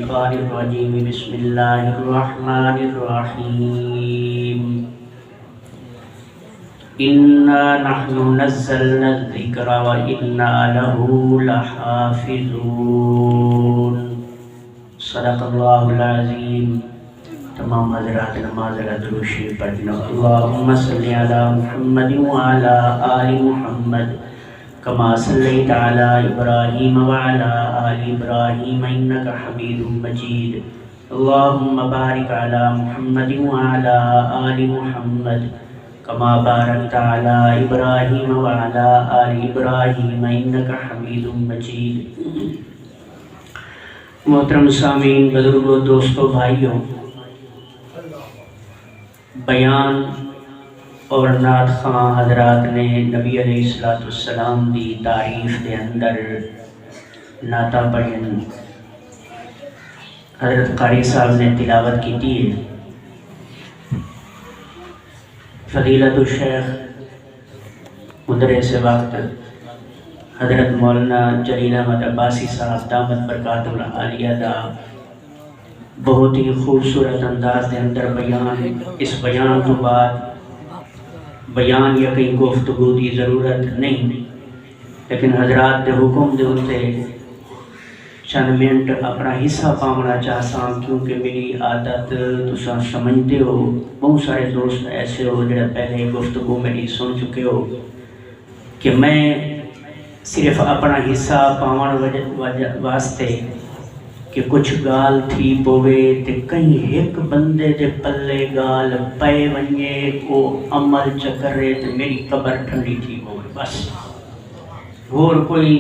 الشيطان الرجيم بسم الله الرحمن الرحيم إنا نحن نزلنا الذكر وإنا له لحافظون صدق الله العظيم. تمام حضرات نماز درود شریف پڑھنا. اللهم صل على محمد وعلى آل محمد كما صليت على إبراهيم وعلى آل إبراهيم إنك حميد مجيد. اللهم بارك على محمد وعلى آل محمد كما باركت على إبراهيم وعلى آل إبراهيم إنك حميد مجيد. محترم سامعین، بزرگوں، دوستوں، بھائیوں، بیان اور نعت خواں حضرات نے نبی علیہ السلام دی تعریف دے اندر نعتاں پڑھن. حضرت قاری صاحب نے تلاوت کی ہے. فضیلت الشیخ مدرس وقت حضرت مولانا جلیل احمد عباسی صاحب دامت برکات العالیہ دا بہت ہی خوبصورت انداز دے اندر بیان. اس بیان تو بعد بیان یا کئی گفتگو دی ضرورت نہیں، لیکن حضرات دے حکم دے ہوتے چند منٹ اپنا حصہ پاؤنا چاہساں، کیونکہ میری عادت تساں سمجھتے ہو. بہت سارے دوست ایسے ہو جڑے پہلے گفتگو میری سن چکے ہو کہ میں صرف اپنا حصہ پاؤن واسطے کہ کچھ گال تھی پوے تے کہیں ایک بندے دے پلے گال پے ونجے او عمل چکرے تے میری قبر ٹھنڈی تھی ہوئے. بس اور کوئی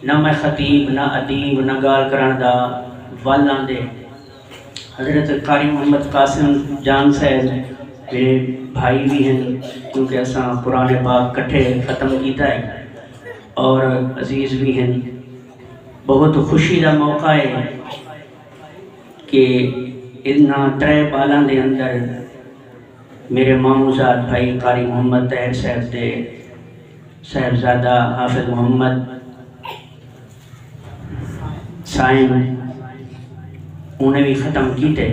نہ میں خطیب نہ ادیب نہ گال کرن دا والاں دے. حضرت قاری محمد قاسم جان صاحب میرے بھائی بھی ہیں، کیونکہ اساں قرآن پاک کٹھے ختم کیتا ہے اور عزیز بھی ہیں. بہت خوشی دا موقع ہے کہ اتنا ترے بالاں دے اندر میرے ماموزاد بھائی قاری محمد طاہر صاحب دے صاحبزادہ حافظ محمد سائن انہیں بھی ختم کیتے.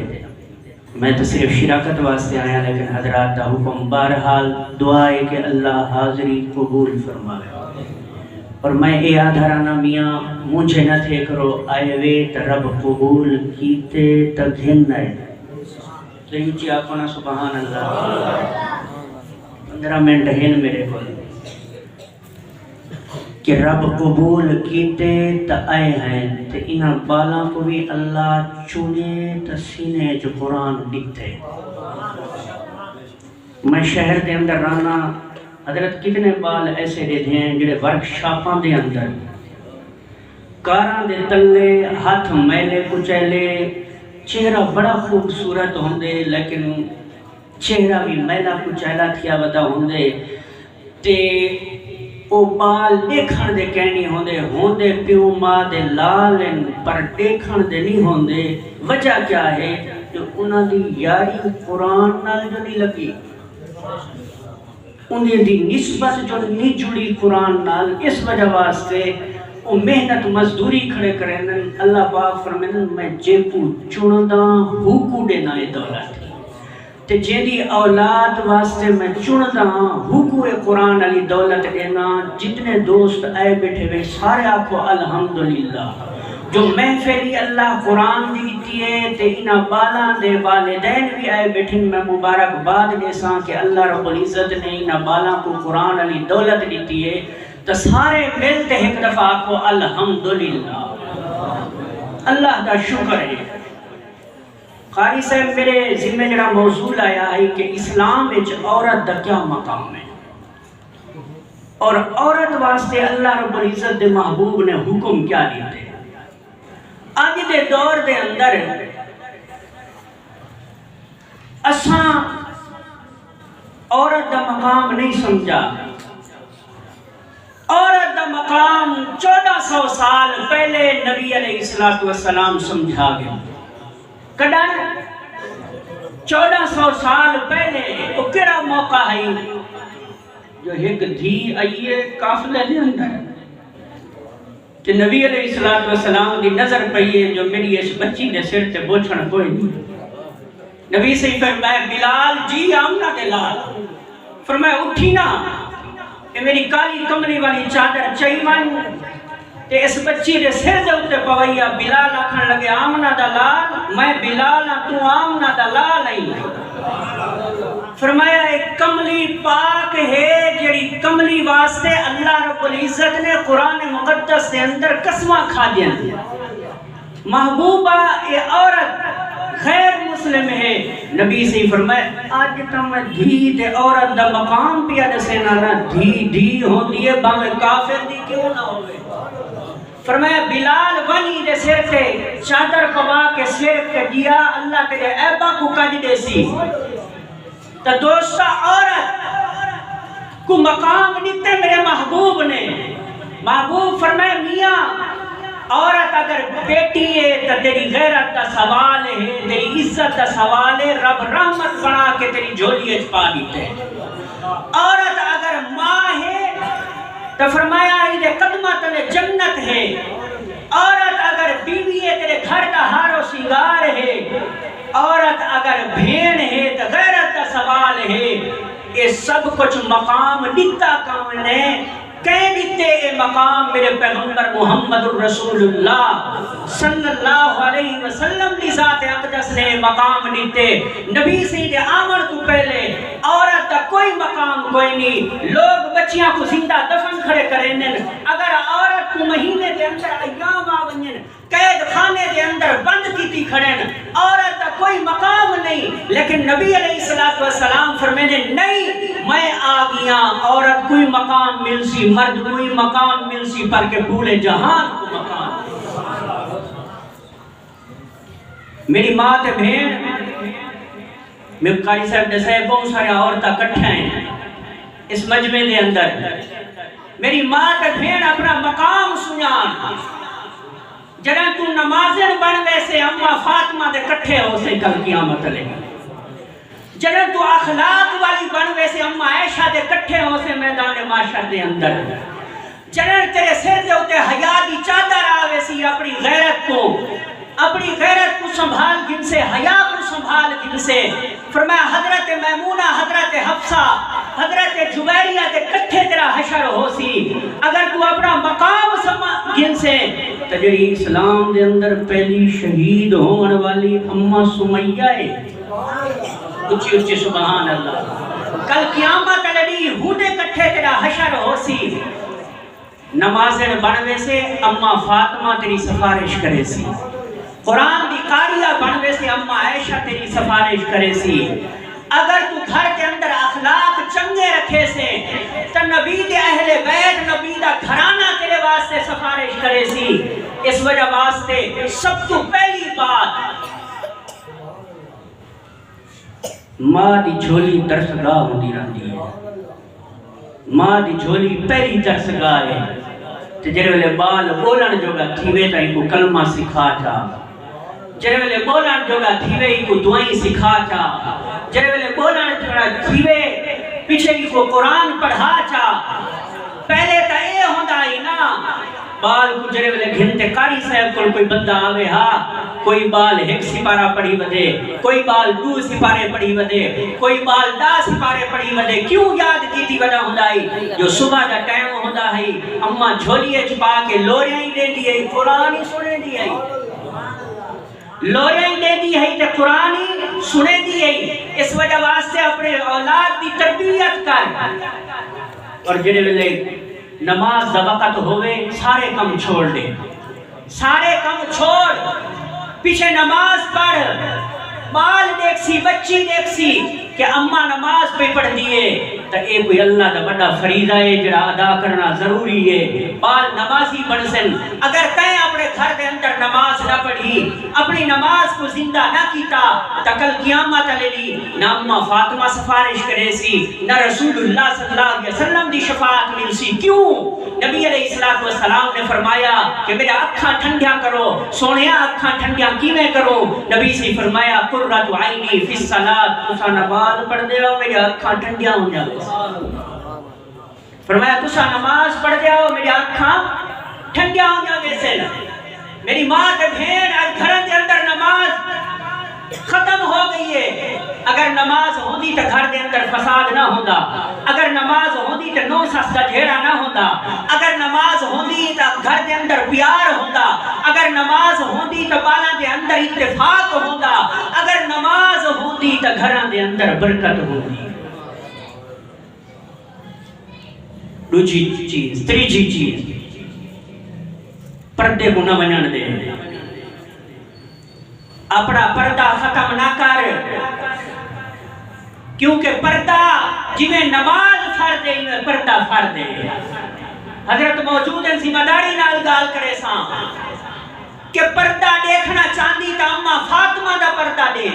میں تو صرف شراکت واسطے آیا، لیکن حضرات دا حکم بہرحال دعا ہے کہ اللہ حاضری قبول فرمائے. اور میں اے آدھرانا میاں مجھے نہ تھے کرو آئے وے تا رب قبول کیتے تا گھن نئے. لیچی آپنا سبحان اللہ. 15 منٹ ہن میرے کو کہ رب قبول کیتے تا آئے ہیں تے انہاں بالاں کو بھی اللہ چونے تا سینے جو قرآن لکھتے. میں شہر دے اندر رانا، حضرت کتنے بال ایسے دے ہیں جڑے ورکشاپاں دے اندر کاراں دے تلے ہاتھ میلے کچیلے، چہرہ بڑا خوبصورت ہوندے لیکن چہرہ بھی میلا کچیلا تھیا ودا ہوندے تے او بال دیکھن دے کہنی ہوندے پیو ماں دے لال پر دیکھن دے نہیں ہوندے. وجہ کیا ہے کہ انہاں دی یاری قرآن نال جو نہیں لگی، انہیں دی نسبت جو نہیں جڑی قرآن نال. اس وجہ واسطے وہ محنت مزدوری کھڑے کریں. اللہ پاک فرمائیں میں جے کو چنداں ہو کو دینا ہے دولت تے جے دی اولاد واسطے میں چنداں ہو کو قرآن علی دولت دینا. جتنے دوست آئے بیٹھے ہوئے سارے آکھو الحمدللہ. جو محفلی اللہ قرآن دیتی ہے تے انہاں بالاں دے والدین بھی آئے بیٹھیں. میں مبارک باد دیساں کہ اللہ رب العزت نے انہاں بالاں کو قرآن علی دولت دیتی ہے تو سارے ملتے ایک دفعہ کو الحمدللہ. اللہ دا شکر ہے. قاری صاحب میرے ذمہ جڑا موضوع آیا ہے کہ اسلام وچ عورت دا کیا مقام ہے اور عورت واسطے اللہ رب العزت دے محبوب نے حکم کیا دیتے. آج دے دور دے اندر اساں عورت دا مقام نہیں سمجھا. عورت دا مقام 1400 سال پہلے نبی علیہ السلام سمجھا گیا. کڈا 1400 سال پہلے وہ کیڑا موقع ہے جو ایک دھی آئیے قافلے دے اندر کہ نبی علیہ السلام دی نظر پئی ہے جو میری اس بچی نے سر تے بوچھن کوئی نہیں. نبی سے فرمایا بلال جی آمنہ دے لال. فرمایا اٹھی نا کہ میری کالی کمری والی چادر چائیوان تے اس بچی دے سر دے اتے پوائیا. بلال آکھن لگے آمنہ دا لال میں بلال تو آمنہ دا لال نہیں. فرمایا ایک کملی پاک ہے جڑی کملی واسطے اللہ رب العزت نے قرآن مقدس کے اندر قسمہ کھا دیا. محبوبہ یہ عورت غیر مسلم ہے. نبی سے فرمایا آج تم میں دھی تے عورت دا مقام پیا دسے نہ دھی ہوندی ہے باوے کافر دی کیوں نہ ہوئے. فرمایا بلال ونی دے سر تے چادر پوا کے سر کے دیا اللہ کے عیبہ کو کج دے سی. تو دوستہ عورت کو مقام دیتے میرے محبوب نے. محبوب فرمائے میاں عورت اگر بیٹی ہے تو تیری غیرت کا سوال ہے, تیری عزت کا سوال ہے, رب رحمت بنا کے تیری جھولی پا دیتے. عورت اگر ماں ہے تو فرمایا یہ قدمہ تلے جنت ہے. عورت اگر بیوی ہے تیرے گھر کا ہار و سنگار ہے. عورت اگر بھین ہے تو غیرت کا سوال ہے. یہ سب کچھ مقام دیتا کون نے کہیں دیتے اے مقام میرے پیغمبر محمد الرسول اللہ صلی اللہ علیہ وسلم کی ذات اقدس نے مقام دیتے. نبی سید آمر تو پہلے عورت کا کوئی مقام کوئی نہیں. لوگ بچیاں کو زندہ دفن کھڑے کریں. اگر عورت کو مہینے کے اندر ایام آونین قید خانے کے اندر بند کیتی کھڑے عورت کا کوئی مقام نہیں. لیکن نبی علیہ السلام فرمینے نہیں میں آ گیا عورت کوئی مقام مل سی مرد کوئی مقام مل سی پر کے پورے جہان کو مقام. میری ماں تے بہن میں قاری صاحب دسے بہت سارے عورتیں کٹھے ہیں اس مجمع دے اندر. میری ماں تے بہن اپنا مقام سنان جڑا تو نمازن بن ویسے اما فاطمہ دے کٹھے ہو سے کل قیامت لے. جڑا تو اخلاق والی بن ویسے اما عائشہ دے کٹھے ہو سے میدان معاشر دے اندر. جڑا تیرے سر دے ہوتے حیا دی چادر آوے سی اپنی غیرت کو سنبھال گن سے حیا کو سنبھال گن سے. فرمایا حضرت میمونہ حضرت حفصہ حضرت جبیریہ دے کٹھے تیرا حشر ہو سی. اگر تو اپنا مقام گن سے تو جڑی اسلام دے اندر پہلی شہید ہون والی اما سمیہ ہے. اچھی اچھی سبحان اللہ. کل قیامت لڑی ہودے کٹھے تیرا حشر ہو سی. نمازن بنوے سے اما فاطمہ تیری سفارش کرے سی. قرآن دی قاریہ بنوے سے اما عائشہ تیری سفارش کرے سی. اگر تو گھر کے اندر اخلاق چنگے رکھے سے تو نبی دے اہل بیت نبی دا گھرانہ تیرے واسطے سفارش کرے سی. اس وجہ واسطے سب تو پہلی بات ماں دی جھولی ترسگاہ ہوندی رہتی ہے. ماں دی جھولی پہلی ترسگاہ ہے. جڑے ویلے بال بولن جوگا تھیوے تائی کو کلمہ سکھا چا. جڑے ویلے بولن جوگا تھیوے کو دعائیں سکھا چا. جڑے ویلے بولن جوگا تھیوے پیچھے کو قرآن پڑھا چا. پہلے تا اے ہوندا ہی نا بال کو جڑے ویلے گھنٹے قاری صاحب کوئی بندہ آوے ہاں کوئی بال ایک سپارہ پڑھی ودے کوئی بال دو سپارے پڑھی ودے کوئی بال 10 سپارے پڑھی ودے. کیوں یاد کیتی وجہ ہوندا ہی جو صبح دا ٹائم ہوندا ہے اما جھولیے چھپا کے لوریاں ہی دے دی ہے قرآن ہی سنے دی ہے. لوریاں ہی دے دی ہے تے قرآن ہی سنے دی ہے. اس وجہ واسطے اپنے اولاد دی تربیت کر. اور جڑے ویلے نماز دا وقت ہوئے سارے کم چھوڑ دے. سارے کم چھوڑ پیچھے نماز پڑھ. بال دیکھ سی بچی دیکھ سی کہ اماں نماز پہ پڑھ دیئے تو اے کوئی اللہ دا بڑا فریضہ ہے جڑا ادا کرنا ضروری ہے. بال نمازی بن سن. اگر کہیں اپنے گھر کے اندر نماز نہ پڑھی اپنی نماز کو زندہ نہ کیتا تو کل قیامت علیہ نہ اماں فاطمہ سفارش کرے سی نہ رسول اللہ صلی اللہ علیہ وسلم دی شفاعت مل سی. کیوں؟ نبی علیہ السلام نے فرمایا کہ میرا اکھاں ٹھنڈیاں کرو. سونیا اکھاں ٹھنڈیاں کیویں کرو؟ نبی سے فرمایا قرۃ عینی فی الصلاۃ. تسا نماز پڑھ دے ہو میری اکھاں ٹھنڈیاں ہو جاویں. فرمایا تسا نماز پڑھ دے ہو میری اکھاں ٹھنڈیا ہونا ویسے میری ماں تے بھین گھر کے اندر نماز ختم ہو گئی ہے. اگر نماز ہوندی تو گھر کے اندر فساد نہ ہوتا. اگر نماز ہوندی تو نو سس کا جھیڑا نہ ہوتا. اگر نماز ہوندی تو گھر کے اندر پیار ہوتا. اگر نماز ہوندی تو بالاں کے اندر اتفاق ہوتا. اگر نماز ہوندی تو گھراں کے اندر برکت ہوتی. دوسری چیز تیسری چیز پردے کو نہ بنن دے. اپنا پردہ ختم نہ کر کیونکہ پردہ جویں نماز فرض ہے پردہ فرض ہے. حضرت موجود ہیں ذمہ داری نال گال کرے ساں کہ پردہ دیکھنا چاندی تا اماں فاطمہ دا پردہ دے.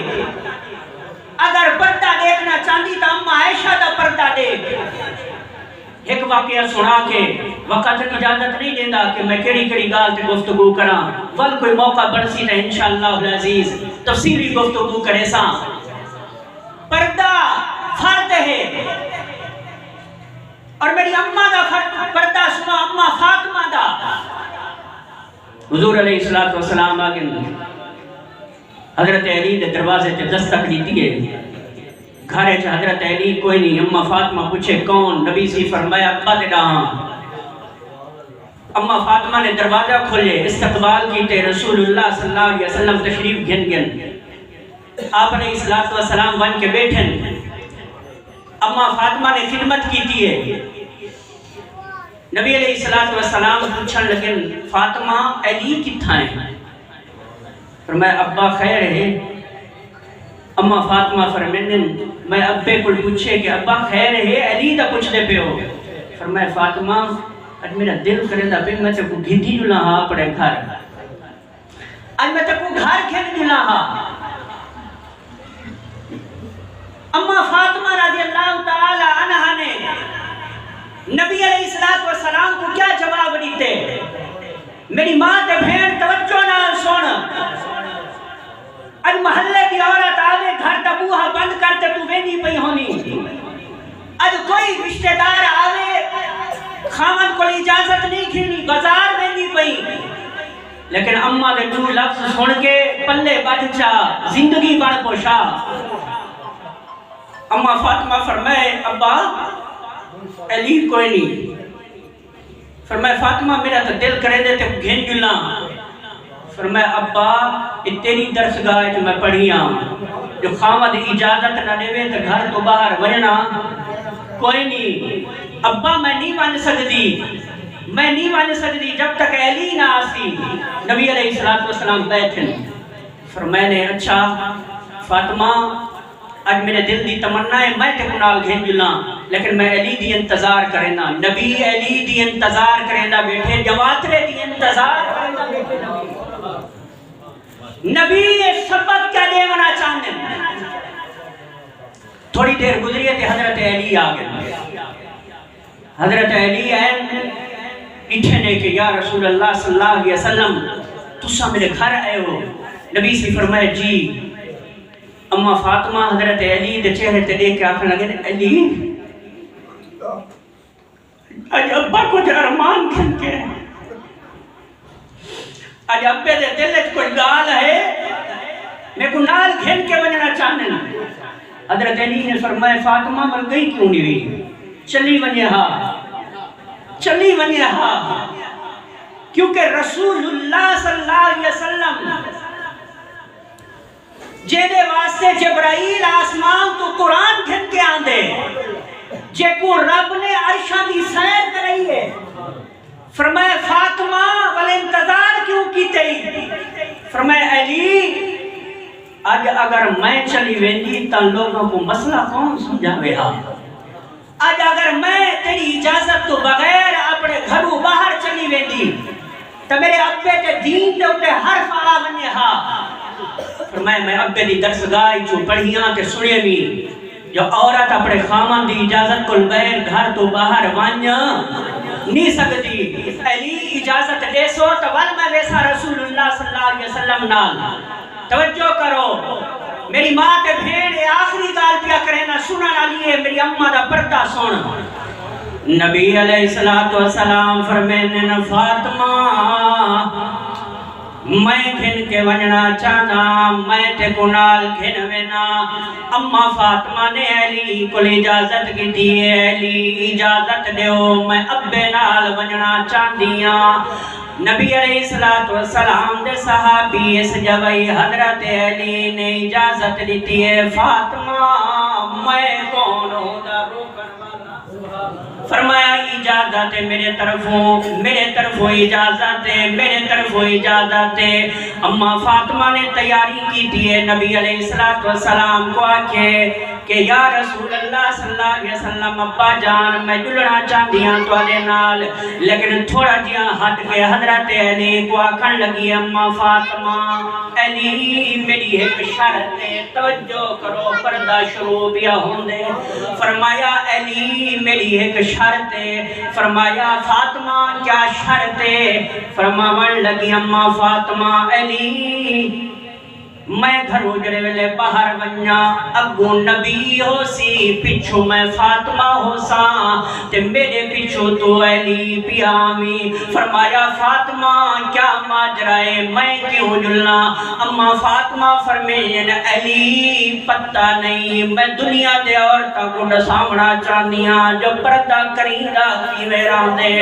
اگر پردہ دیکھنا چاندی تا اماں عائشہ دا پردہ دے. ایک واقعہ سنا کے وقت اجازت نہیں دینا کہ میں کیڑی گال تے گفتگو کراں. ول کوئی موقع بنسی تے انشاءاللہ العزیز تفصیلی گفتگو کرے ساں. پردہ فرض ہے اور میری اماں دا پردہ سنا اماں فاطمہ دا. حضور علیہ الصلوۃ والسلام آگے حضرت علی دے دروازے تے دستک دیتی ہے. گھر ہے حضرت علی کوئی نہیں. اماں فاطمہ پوچھے کون؟ نبی سے فرمایا ابا دے ڈاہاں. اماں فاطمہ نے دروازہ کھولے استقبال کیتے. رسول اللہ صلی اللہ علیہ وسلم تشریف گھن آپ علیہ الصلوۃ والسلام بن کے بیٹھن. اماں فاطمہ نے خدمت کیتی ہے. نبی علیہ الصلوۃ والسلام پوچھن لگن فاطمہ علی کتھاں ہے؟ فرمایا ابا خیر ہے. اماں فاطمہ فرمائن میں ابے کو پوچھے کہ ابا خیر ہے علی دا پوچھ دے پہ ہو. فرمایا فاطمہ اج میرا دل کرے دا پہ میں تے کو گھدی جو لہا اپنے گھر. اج میں تے کو گھر کھین جو لہا. اماں فاطمہ رضی اللہ تعالی عنہ نے نبی علیہ الصلوۃ والسلام کو کیا جواب دیتے؟ میری ماں تے بہن توجہ نال سن. اج محلے کی عورت آوے گھر دا بوہا بند کرتے تو ویندی پئی ہونی. اج کوئی رشتہ دار آوے خاون کو اجازت نہیں کھینی بازار ویندی پئی. لیکن اماں دے دو لفظ سن کے پلے بڑھ چا زندگی بڑھ پوشا. اماں فاطمہ فرمائے ابا علی کوئی نہیں. فرمائے فاطمہ میرا تو دل کرے دے تے گھن جلا. فرمایا ابا یہ تیری درسگاہ جو میں پڑھی ہوں جو خاوند اجازت نہ دے تو گھر تو باہر ورنا کوئی نہیں. ابا میں نہیں مان سکتی جب تک علی نہ آسی. نبی علیہ الصلوۃ والسلام بیٹھن. فرمایا نے اچھا فاطمہ اج میرے دل دی تمنا ہے میں تے نال گھن جلاں لیکن میں علی دی انتظار کرنا. نبی علی دی انتظار کرنا بیٹھے جواترے دی انتظار کرنا بیٹھے. نبی یہ سبق کیا دیونا چاہتے ہیں. تھوڑی دیر گزری ہے کہ حضرت علی آگئے. حضرت علی آئے اٹھے نے کہ یا رسول اللہ صلی اللہ علیہ وسلم تسا میرے گھر آئے ہو. نبی سے فرمائے جی. اماں فاطمہ حضرت علی دے چہرے تے دیکھ کے آکھنے لگے علی اج ابا کچھ ارمان کھن کے اج ابے دے دل وچ کوئی گال ہے میں کو نال گھن کے ونجنا چاہنے نا. حضرت علی نے فرمایا فاطمہ مر گئی کیوں نہیں ہوئی؟ چلی ونجے ہا کیونکہ رسول اللہ صلی اللہ علیہ وسلم جیدے واسطے جبرائیل آسمان تو قرآن گھن کے آندے جے کو رب نے عرشاں دی سیر کرائی ہے. فرمایا فاطمہ والے انتظار کیوں کیتے ہی؟ فرمایا علی آج اگر میں چلی ویندی تا لوگوں کو مسئلہ کون سمجھاوے ہا. آج اگر میں تیری اجازت تو بغیر اپنے گھروں باہر چلی ویندی تو میرے ابے تے دین تے اتے حرف آ ونجے ہا. فرمایا میں ابے دی درسگاہ جو پڑھیاں تے سنے بھی جو عورت اپنے خامن دی اجازت کو بغیر گھر تو باہر ونج نہیں سکتی. علی اجازت دے سو تو ول میں ویسا رسول اللہ صلی اللہ علیہ وسلم نال. توجہ کرو میری ماں تے بھیڑ آخری گال پیا کرے نا سنن علی ہے میری اماں دا پردہ سن. نبی علیہ السلام فرمائیں فاطمہ میں گھن کے وننا چاہنا میں تے کنال گھن وینا اما فاطمہ نے علی کو اجازت کی دیئے علی اجازت دیو میں ابے نال وننا چاہدیاں نبی علیہ السلام دے صحابی اس جوئی حضرت علی نے اجازت دیتی ہے فاطمہ میں کون ہوتا روکن والا فرمایا اجازت ہے میرے طرفوں اجازت ہے میرے طرفوں اجازت ہے اما فاطمہ نے تیاری کی تھی نبی علیہ السلام کو آکھے کہ یا رسول اللہ صلی اللہ علیہ وسلم ابا جان میں جلنا چاہتی ہوں تو علیہ نال لیکن تھوڑا جیا ہٹ کے حضرت علی کو آکھن لگی اما فاطمہ علی میری ایک شرط ہے توجہ کرو پردہ شروع بیا ہوندے فرمایا علی میری ایک شرط ہے فرمایا فاطمہ کیا شرط ہے فرماون لگی اما فاطمہ علی میں گھر اجڑے ویلے باہر ونیا اگو نبی ہو سی پچھو میں فاطمہ ہو سا تے میرے پچھو تو علی پیامی فرمایا فاطمہ کیا ماجرائے میں کیوں جلنا اما فاطمہ فرمین علی پتہ نہیں میں دنیا دے عورتوں کو سامنا چاہنیاں جو پردہ کریندا کی ویران دے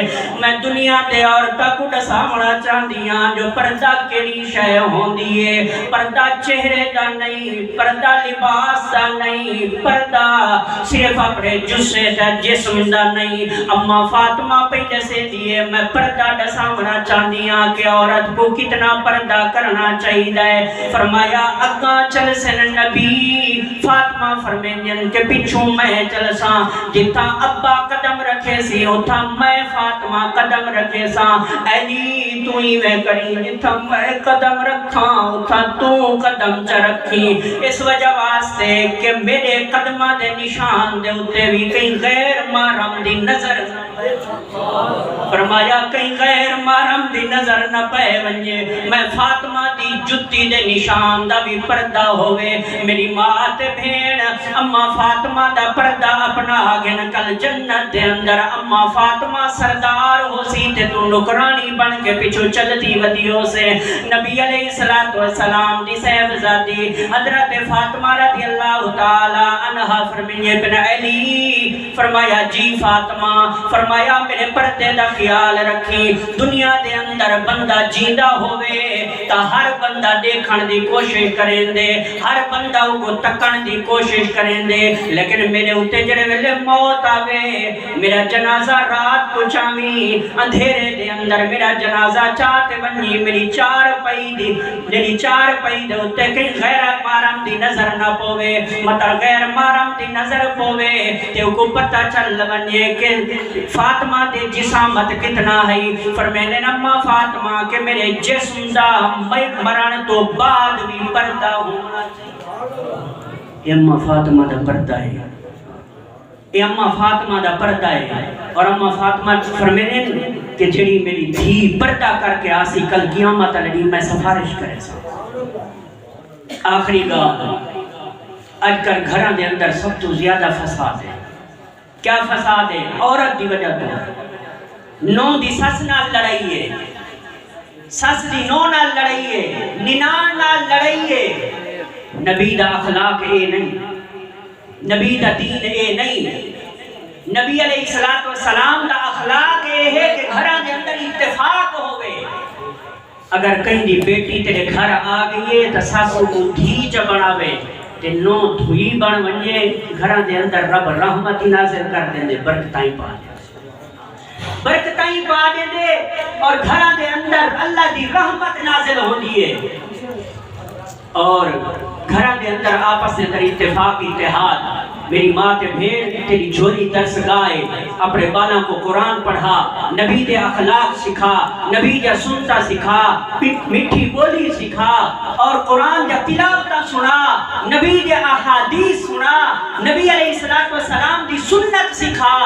میں دنیا دے عورتوں کو سامنا چاہنیاں جو پردہ کیڑی شے ہوندی ہے پردہ چہرے دا نہیں پردہ لباس دا نہیں پردہ صرف اپنے جسے دا جسم دا نہیں اما فاطمہ پہ جیسے دیئے میں پردہ دا سامنا چاہدیاں کہ عورت کو کتنا پردہ کرنا چاہیے فرمایا اگا چل سن نبی فاطمہ فرمین کے پچھوں میں چل سا جتا ابا قدم رکھے سی اتھا میں فاطمہ قدم رکھے سا علی تو ہی میں کری جتا میں قدم رکھا اتھا تو قدم چرکھی اس وجہ واسطے کہ میرے قدمہ دے نشان دے ہوتے بھی کہیں غیر محرم دی نظر فرمایا کہیں غیر محرم دی نظر نہ پہ ونجے میں فاطمہ دی جتی دے نشان دا بھی پردہ ہوئے میری ماں تے بھین اما فاطمہ دا پردہ اپنا آگن کل جنت دے اندر اما فاطمہ سردار ہو سی تے تو نکرانی بن کے پیچھو چلتی ودیوں سے نبی علیہ السلام دی صحبزادی حضرت فاطمہ رضی اللہ تعالی عنہ فرمائے ابن علی فرمایا جی فاطمہ فرمایا میرے پردے دا خیال رکھی دنیا دے اندر بندہ جیندہ ہوئے تا ہر بندہ دیکھن دی کوشش کریں دے ہر بندہ کو تکن دی کوشش کریں دے لیکن میرے ہوتے جڑے ویلے موت آوے میرا جنازہ رات کو چامی اندھیرے دے اندر میرا جنازہ چاہتے ونی میری چار پئی دے ہوتے کہیں غیر محرم دی نظر نہ پوے مطلب غیر محرم دی نظر پوے تے کو پتہ چل ونجے کہ فاطمہ دے جسامت کتنا ہے فرمینے اما فاطمہ کہ میرے جسم دا مرن تو بعد بھی پردہ ہونا چاہیے اما فاطمہ دا پردہ ہے یہ اما فاطمہ دا پردہ ہے اور اما فاطمہ فرمینے کہ جڑی میری دھی پردہ کر کے آسی کل قیامت علی میں سفارش کرے سا آخری گاہ اج کل گھران دے اندر سب تو زیادہ فساد ہے کیا فساد ہے عورت دی وجہ تو نو دی سس نال لڑائی ہے سس دی نو نال لڑائی ہے ننان نال لڑائی ہے نبی دا اخلاق اے نہیں نبی دا دین اے نہیں نبی علیہ السلام دا اخلاق اے ہے کہ گھران دے اندر اتفاق ہوئے اگر کہیں دی بیٹی تیرے گھر آ گئی ہے تو ساسو کو دھی چ بناوے تے نو دھوئی بن ونجے گھراں دے اندر رب رحمت نازل کر دیں دے برکتائیں پا دیں دے اور گھراں دے اندر اللہ دی رحمت نازل ہوندی ہے اور گھراں دے اندر آپس میں اتفاق اتحاد میری ماں تے بھیڑ تیری جھولی درس گائے اپنے بالا کو قرآن پڑھا نبی دے اخلاق سکھا نبی دے سنتا سکھا مٹھی بولی سکھا اور قرآن دے تلاوت سنا نبی دے احادیث سنا، نبی علیہ السلام دی سنت سکھا،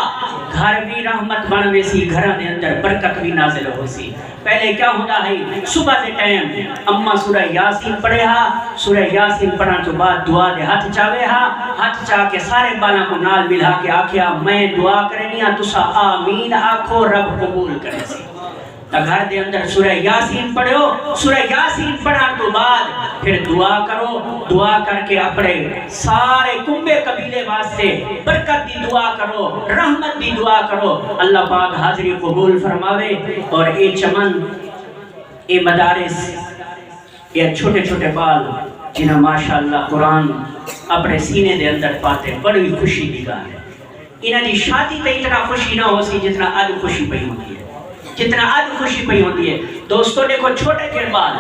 گھر بھی رحمت بن وے سی، گھراں دے اندر برکت بھی نازل ہو سی۔ پہلے کیا ہوتا ہے، صبح دے ٹائم اما سورہ یاسین پڑھے ہا، سورہ یاسین پڑھن تو بعد دعا دے ہاتھ چاوے ہا، ہاتھ چاہ کے سارے بالاں کو نال ملا کے آکھیا میں دعا کرنی ہاں، تسا آمین آکھو، رب قبول کرے سی۔ تا گھر دے اندر سورہ یاسین پڑھو، سورہ یاسین پڑھن تو بعد پھر دعا کرو، دعا کر کے اپنے سارے کنبے قبیلے واسطے برکت دی دعا کرو، رحمت دی دعا کرو، اللہ پاک حاضری قبول فرماوے۔ اور اے چمن، اے مدارس، یہ چھوٹے چھوٹے بال جنہاں ماشاءاللہ قرآن اپنے سینے دے اندر پاتے، بڑی خوشی دی گال ہے۔ انہاں دی شادی تے اتنا خوشی نہ ہو سی جتنا آج خوشی پئی ہوتی ہے، جتنا آج خوشی پئی ہوتی ہے۔ دوستوں دیکھو چھوٹے چھوٹے بال،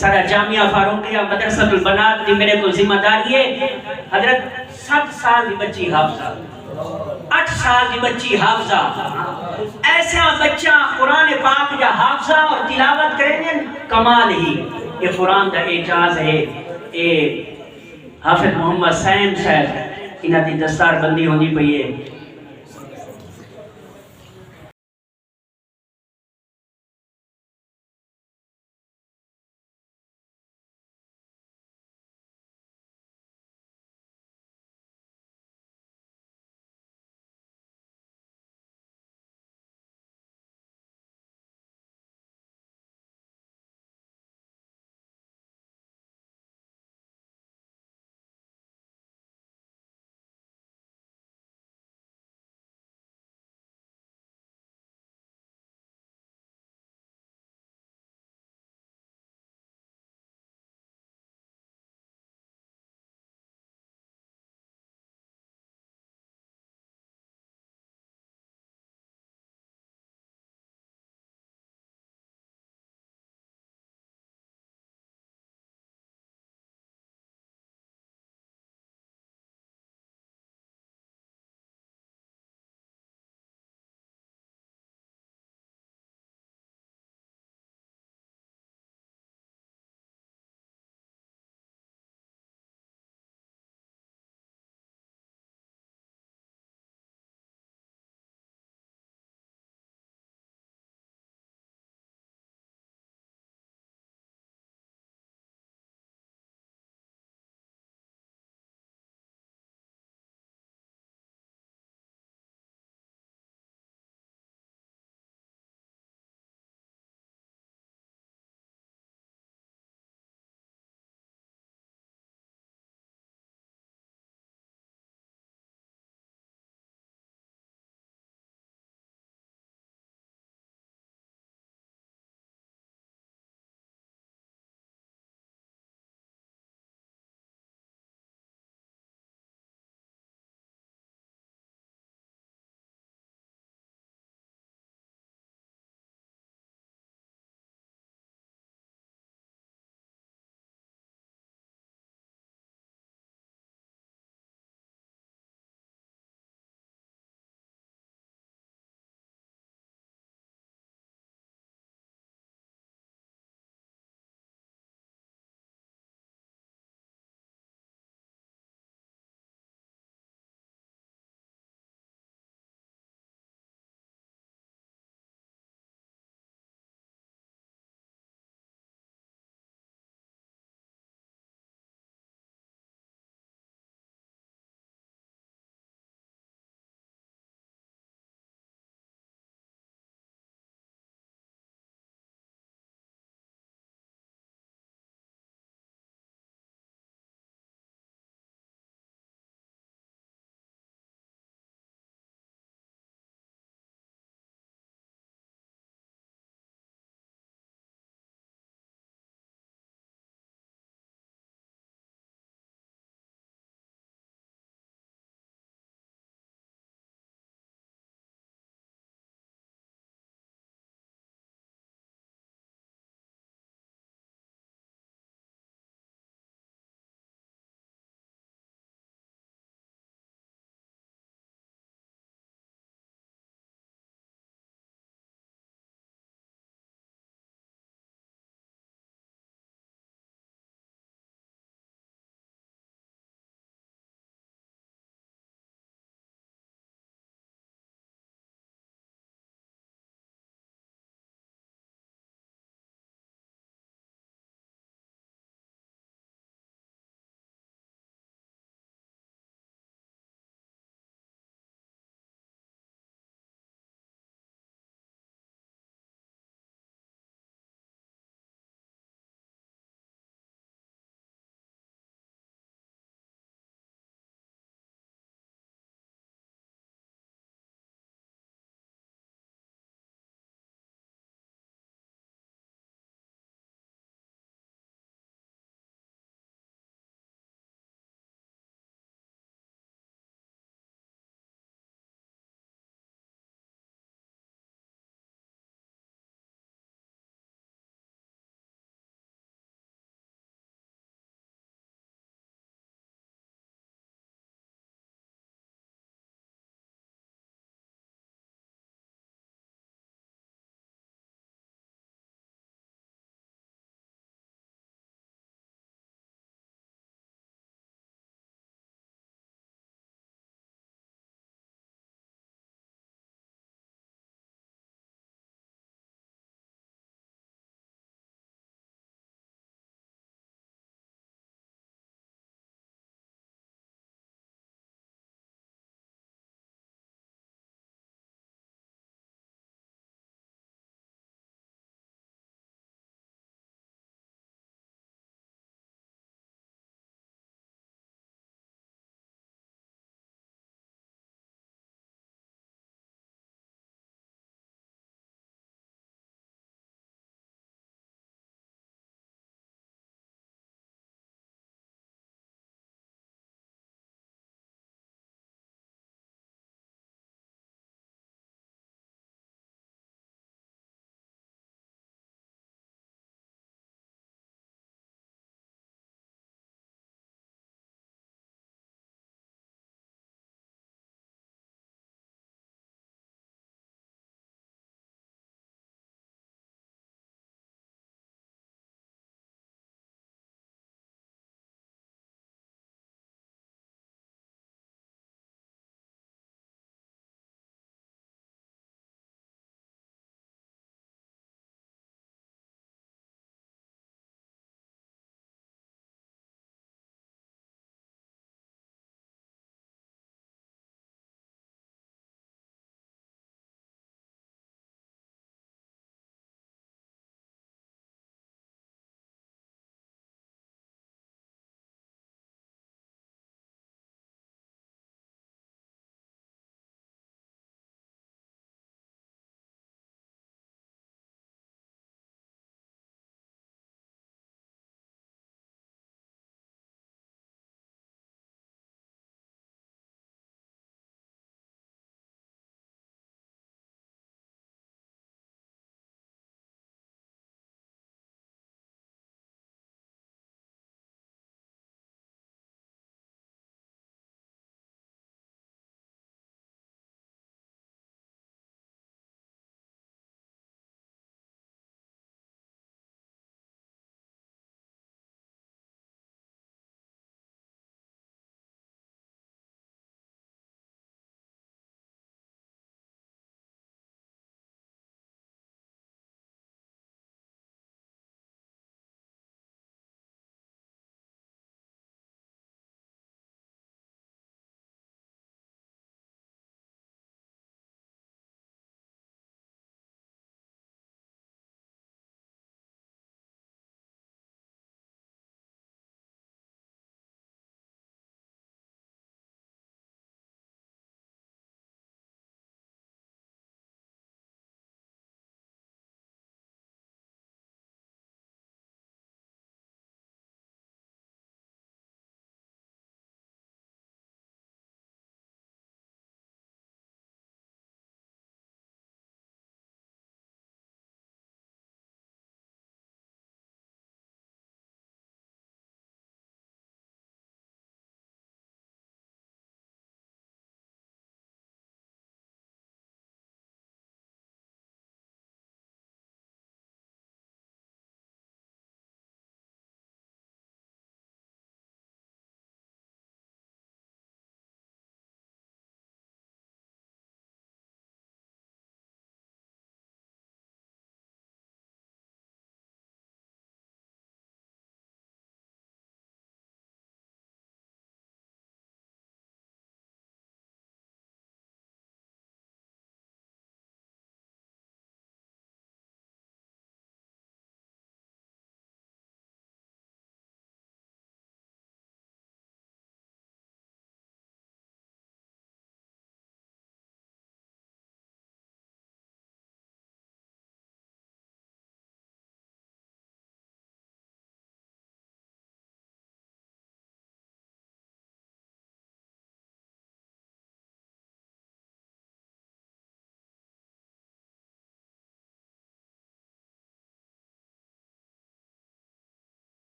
سارا جامعہ فاروقیہ مدرسۃ البنات دی میرے کو ذمہ داری ہے۔ حضرت 7 سال دی بچی حافظہ، 8 سال دی بچی حافظہ، ایسا بچہ قرآن پاک جا حافظہ اور تلاوت کریں گے، کمال ہی۔ یہ قرآن دا اعجاز ہے۔ اے حافظ محمد سائم صاحب، انہاں دی دستار بندی ہوندی پئی ہے۔